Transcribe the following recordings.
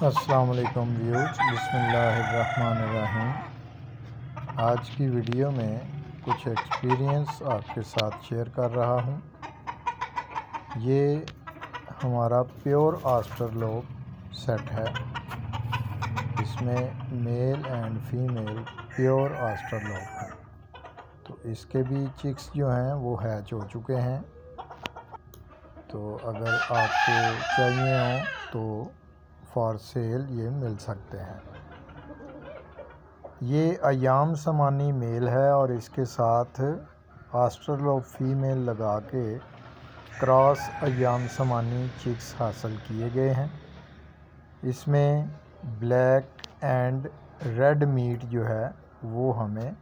अस्सलाम वालेकुम व्यूज़, बिस्मिल्लाहिर्रहमानिर्रहीम। आज की वीडियो में कुछ एक्सपीरियंस आपके साथ शेयर कर रहा हूँ। ये हमारा प्योर ऑस्ट्रलोप सेट है। इसमें मेल एंड फीमेल प्योर ऑस्ट्रलोप हैं। तो इसके भी चिक्स जो हैं वो हैच हो चुके हैं। तो अगर आपको चाहिए हो तो फॉर सेल ये मिल सकते हैं। ये अयाम समानी मेल है और इसके साथ ऑस्ट्रलोप फीमेल लगा के क्रॉस अयाम समानी चिक्स हासिल किए गए हैं। इसमें ब्लैक एंड रेड मीट जो है वो हमें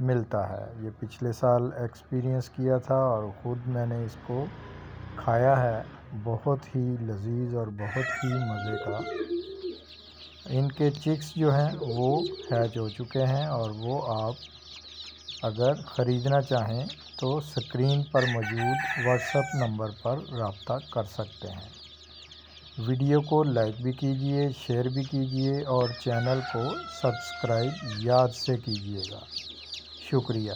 मिलता है। ये पिछले साल एक्सपीरियंस किया था और ख़ुद मैंने इसको खाया है। बहुत ही लजीज और बहुत ही मज़े का। इनके चिक्स जो हैं वो हैच हो चुके हैं और वो आप अगर ख़रीदना चाहें तो स्क्रीन पर मौजूद व्हाट्सएप नंबर पर रब्ता कर सकते हैं। वीडियो को लाइक भी कीजिए, शेयर भी कीजिए और चैनल को सब्सक्राइब याद से कीजिएगा। शुक्रिया।